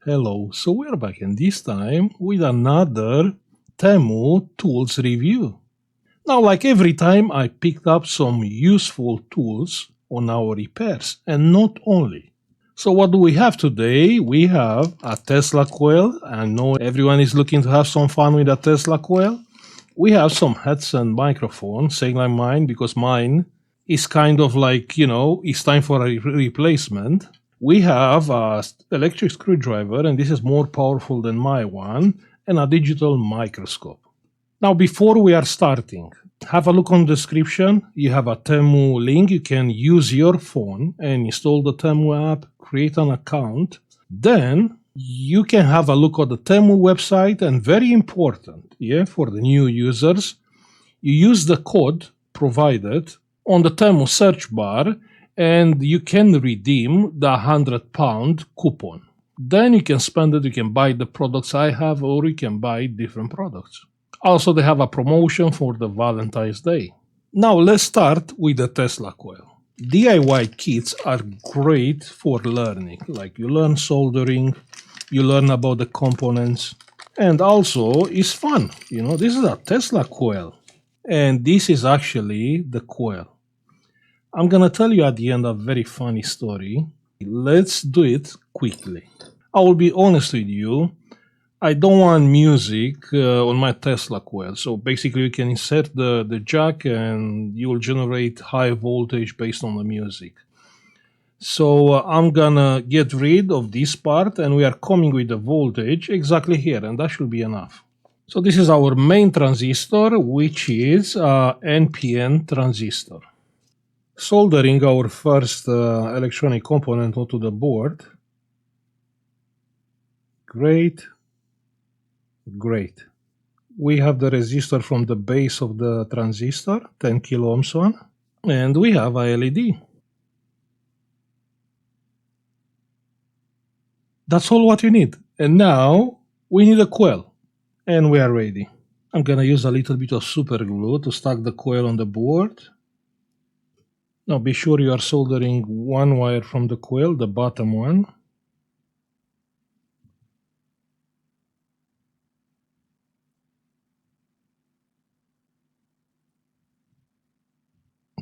Hello, so we're back and this time with another Temu tools review. Now, like every time, I picked up some useful tools on our repairs, and not only. So what do we have today? We have a Tesla coil. I know everyone is looking to have some fun with a Tesla coil. We have some heads and microphones, saying like mine, because mine is kind of like, it's time for a replacement. We have a electric screwdriver, and this is more powerful than my one, and a digital microscope. Now, before we are starting, have a look on the description. You have a Temu link. You can use your phone and install the Temu app, create an account. Then you can have a look at the Temu website, and very important, for the new users, you use the code provided on the Temu search bar, and you can redeem the £100 coupon. Then you can spend it, you can buy the products I have, or you can buy different products. Also, they have a promotion for the Valentine's Day. Now let's start with the Tesla coil. DIY kits are great for learning, like you learn soldering, you learn about the components, and also it's fun. This is a Tesla coil, and this is actually the coil. I'm gonna tell you at the end a very funny story. Let's do it quickly. I will be honest with you, I don't want music on my Tesla coil. So basically you can insert the jack and you will generate high voltage based on the music. So I'm gonna get rid of this part, and we are coming with the voltage exactly here, and that should be enough. So this is our main transistor, which is a NPN transistor. Soldering our first electronic component onto the board. Great. We have the resistor from the base of the transistor, 10 kilo ohms one, and we have a LED. That's all what you need. And now we need a coil, and we are ready. I'm gonna use a little bit of super glue to stack the coil on the board. Now be sure you are soldering one wire from the coil, the bottom one.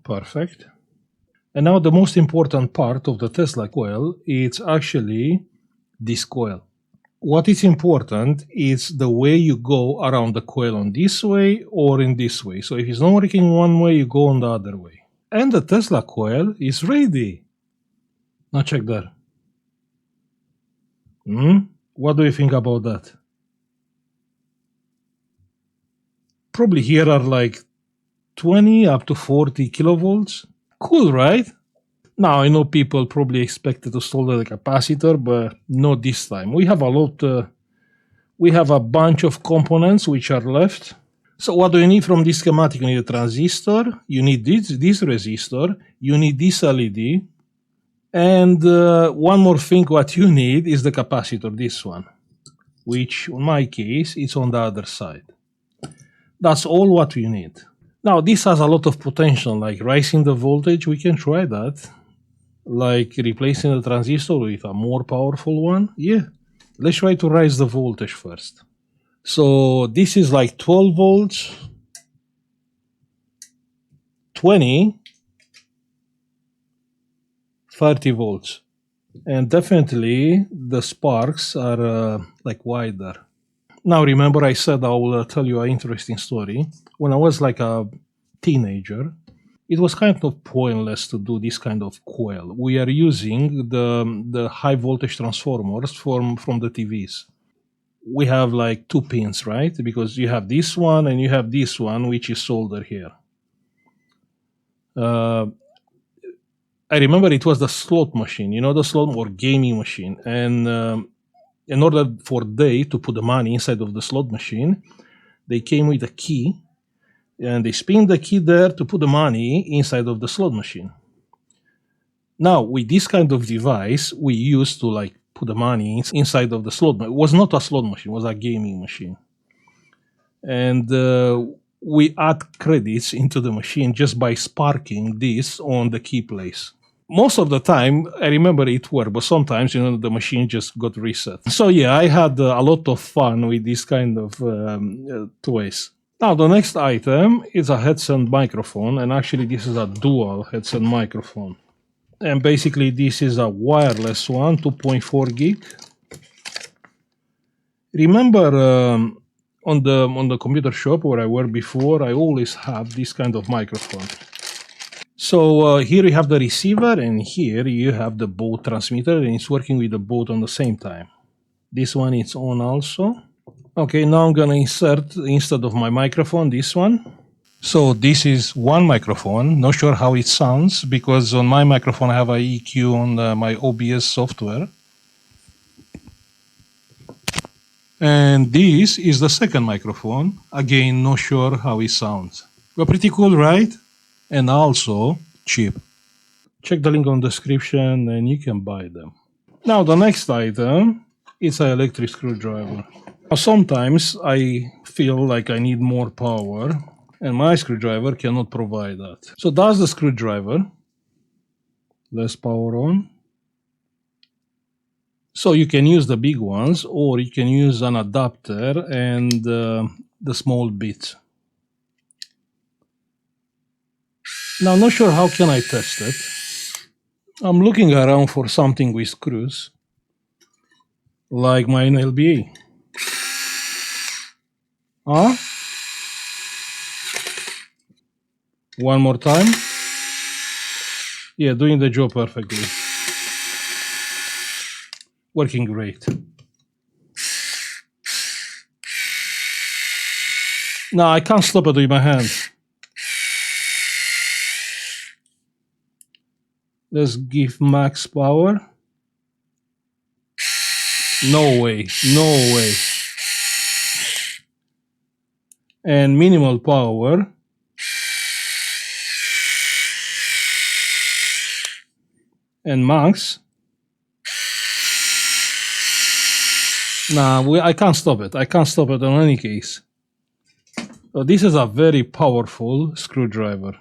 Perfect. And now the most important part of the Tesla coil is actually this coil. What is important is the way you go around the coil, on this way or in this way. So if it's not working one way, you go on the other way. And the Tesla coil is ready. Now check that. What do you think about that? Probably here are like 20 up to 40 kilovolts. Cool, right? Now I know people probably expected to solder the capacitor, but not this time. We have a bunch of components which are left. So what do you need from this schematic? You need a transistor, you need this resistor, you need this LED, and one more thing what you need is the capacitor, this one, which in my case is on the other side. That's all what we need. Now this has a lot of potential, like raising the voltage, we can try that. Like replacing the transistor with a more powerful one. Yeah, let's try to raise the voltage first. So this is like 12 volts, 20, 30 volts. And definitely the sparks are like wider. Now remember I said I will tell you an interesting story. When I was like a teenager, it was kind of pointless to do this kind of coil. We are using the high voltage transformers from the TVs. We have like 2 pins, right? Because you have this one and you have this one, which is soldered here. I remember it was the slot machine, the slot or gaming machine. And in order for they to put the money inside of the slot machine, they came with a key, and they spin the key there to put the money inside of the slot machine. Now, with this kind of device, we used to like put the money inside of the slot machine. It was not a slot machine, it was a gaming machine. And we add credits into the machine just by sparking this on the key place. most of the time, I remember it worked, but sometimes, the machine just got reset. So yeah, I had a lot of fun with these kind of toys. Now, the next item is a headset microphone, and actually this is a dual headset microphone. And basically this is a wireless one, 2.4 gig. Remember on the computer shop where I worked before, I always have this kind of microphone. So here you have the receiver, and here you have the both transmitter, and it's working with the both on the same time. This one is on also. Okay, now I'm gonna insert, instead of my microphone, this one. So this is one microphone. Not sure how it sounds, because on my microphone I have a EQ on my OBS software. And this is the second microphone. Again, not sure how it sounds. But pretty cool, right? And also cheap. Check the link on the description and you can buy them. Now the next item is an electric screwdriver. Now, sometimes I feel like I need more power and my screwdriver cannot provide that. So that's the screwdriver. Less power on. So you can use the big ones, or you can use an adapter and the small bit. Now, not sure how can I test it. I'm looking around for something with screws, like my LBA. Huh? One more time. Yeah, doing the job perfectly. Working great. Now I can't stop it with my hand. Let's give max power. No way, no way. And minimal power. And max. Nah, I can't stop it. I can't stop it in any case. So this is a very powerful screwdriver.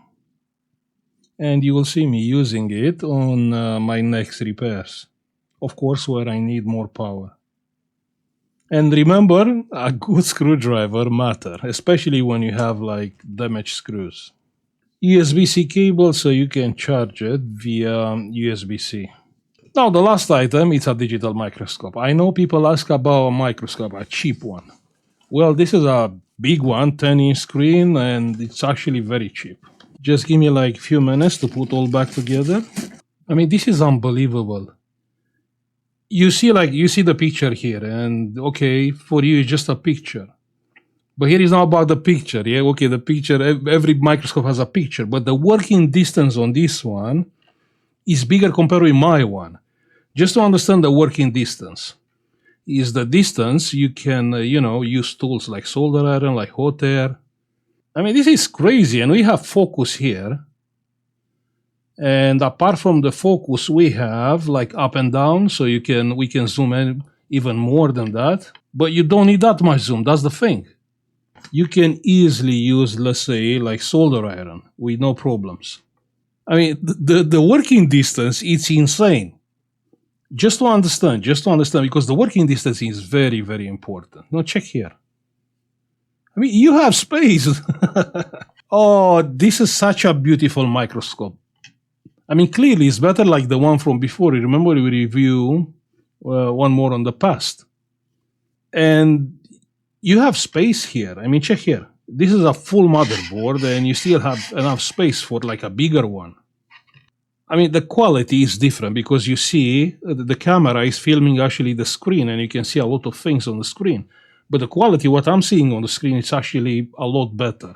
And you will see me using it on my next repairs. Of course, where I need more power. And remember, a good screwdriver matters, especially when you have like damaged screws. USB-C cable, so you can charge it via USB-C. Now the last item is a digital microscope. I know people ask about a microscope, a cheap one. Well, this is a big one, 10-inch screen, and it's actually very cheap. Just give me like a few minutes to put all back together. I mean, this is unbelievable. You see the picture here, and okay, for you it's just a picture. But here is not about the picture, yeah? Okay, the picture, every microscope has a picture, but the working distance on this one is bigger compared with my one. Just to understand the working distance, is the distance you can, use tools like solder iron, like hot air. I mean, this is crazy, and we have focus here. And apart from the focus, we have like up and down, so we can zoom in even more than that. But you don't need that much zoom, that's the thing. You can easily use, let's say, like solder iron with no problems. I mean, the working distance, it's insane. Just to understand, because the working distance is very, very important. Now check here. I mean, you have space. Oh, this is such a beautiful microscope. I mean, clearly it's better like the one from before. You remember we reviewed one more on the past. And you have space here. I mean, check here. This is a full motherboard, and you still have enough space for like a bigger one. I mean, the quality is different because you see the camera is filming actually the screen, and you can see a lot of things on the screen. But the quality, what I'm seeing on the screen, is actually a lot better.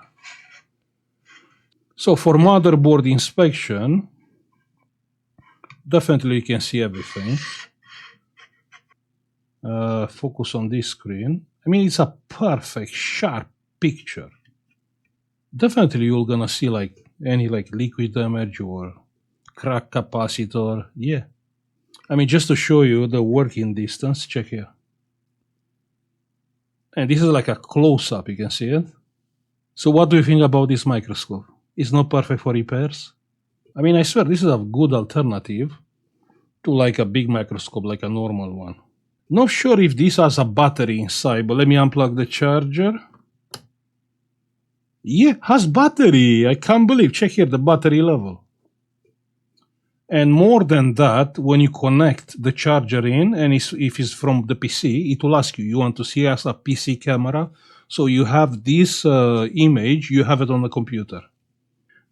So for motherboard inspection, definitely you can see everything. Focus on this screen. I mean, it's a perfect, sharp picture. Definitely you're gonna see like any like liquid damage or crack capacitor. Yeah. I mean, just to show you the working distance, check here. And this is like a close-up, you can see it. So what do you think about this microscope? It's not perfect for repairs? I mean, I swear this is a good alternative to like a big microscope, like a normal one. Not sure if this has a battery inside, but let me unplug the charger. Yeah, has battery. I can't believe. Check here the battery level. And more than that, when you connect the charger in, and if it's from the PC, it will ask you, you want to see as a PC camera? So you have this image, you have it on the computer.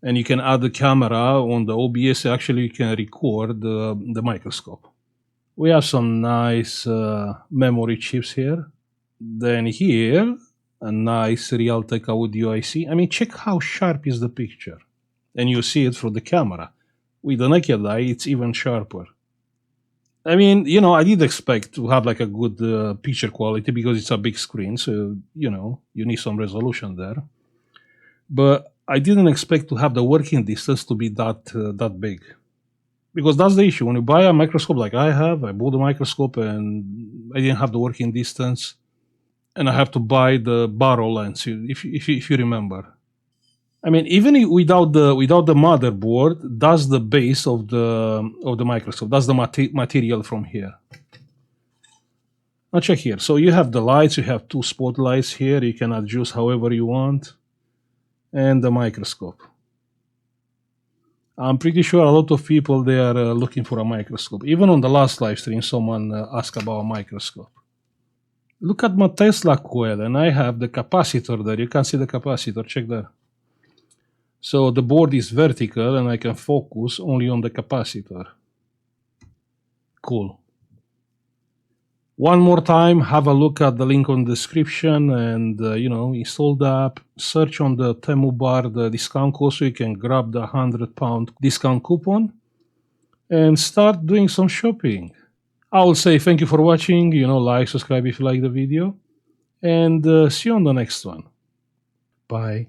And you can add the camera on the OBS, actually you can record the microscope. We have some nice memory chips here. Then here, a nice Realtek audio IC. I mean, check how sharp is the picture. And you see it through the camera. With the naked eye, it's even sharper. I mean, I did expect to have like a good picture quality because it's a big screen, so, you need some resolution there. But I didn't expect to have the working distance to be that big. Because that's the issue. When you buy a microscope like I bought a microscope and I didn't have the working distance. And I have to buy the barrel lens, if you remember. I mean, even without the motherboard, that's the base of the microscope. That's the material from here. Now check here. So you have the lights. You have two spotlights here. You can adjust however you want, and the microscope. I'm pretty sure a lot of people they are looking for a microscope. Even on the last live stream, someone asked about a microscope. Look at my Tesla coil, and I have the capacitor there. You can see the capacitor. Check that. So the board is vertical, and I can focus only on the capacitor. Cool. One more time, have a look at the link on the description and, install the app. Search on the Temu bar the discount code so you can grab the £100 discount coupon and start doing some shopping. I will say thank you for watching. Like, subscribe if you like the video, and see you on the next one. Bye.